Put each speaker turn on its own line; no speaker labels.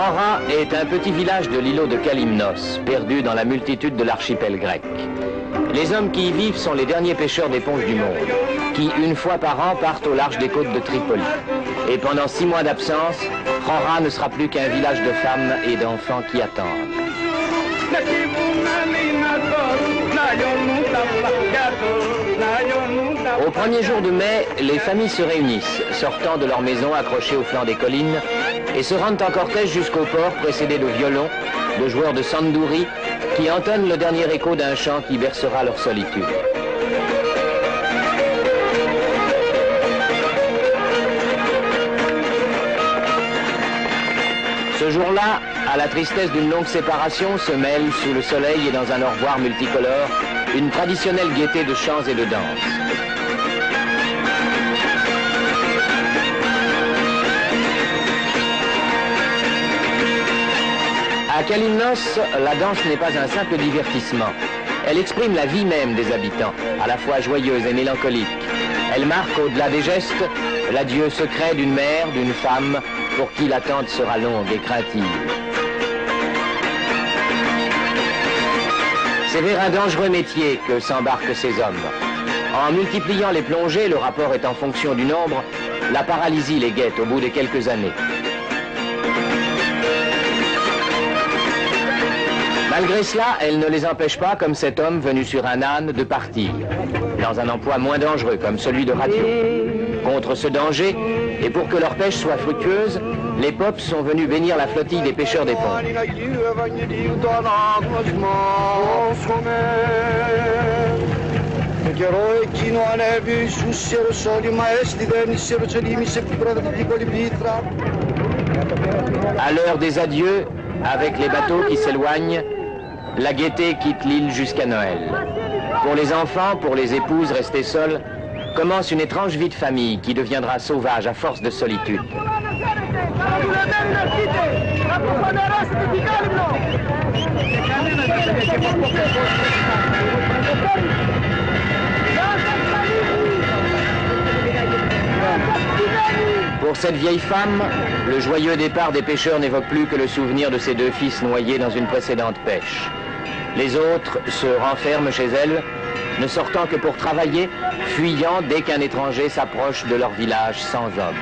Chora est un petit village de l'îlot de Kalymnos, perdu dans la multitude de l'archipel grec. Les hommes qui y vivent sont les derniers pêcheurs d'éponges du monde, qui, une fois par an, partent au large des côtes de Tripoli. Et pendant 6 mois d'absence, Chora ne sera plus qu'un village de femmes et d'enfants qui attendent. Au premier jour de mai, les familles se réunissent, sortant de leur maison accrochées au flanc des collines, et se rendent en cortège jusqu'au port, précédés de violons, de joueurs de sandouri, qui entonnent le dernier écho d'un chant qui bercera leur solitude. Ce jour-là, à la tristesse d'une longue séparation, se mêle, sous le soleil et dans un au revoir multicolore, une traditionnelle gaieté de chants et de danses. À Kalymnos, la danse n'est pas un simple divertissement. Elle exprime la vie même des habitants, à la fois joyeuse et mélancolique. Elle marque, au-delà des gestes, l'adieu secret d'une mère, d'une femme, pour qui l'attente sera longue et craintive. C'est vers un dangereux métier que s'embarquent ces hommes. En multipliant les plongées, le rapport est en fonction du nombre, la paralysie les guette au bout de quelques années. Malgré cela, elle ne les empêche pas, comme cet homme venu sur un âne, de partir, dans un emploi moins dangereux, comme celui de radio. Contre ce danger, et pour que leur pêche soit fructueuse, les popes sont venus bénir la flottille des pêcheurs d'éponges. À l'heure des adieux, avec les bateaux qui s'éloignent, la gaieté quitte l'île jusqu'à Noël. Pour les enfants, pour les épouses restées seules, commence une étrange vie de famille qui deviendra sauvage à force de solitude. Pour cette vieille femme, le joyeux départ des pêcheurs n'évoque plus que le souvenir de ses 2 fils noyés dans une précédente pêche. Les autres se renferment chez elle, ne sortant que pour travailler, fuyant dès qu'un étranger s'approche de leur village sans hommes.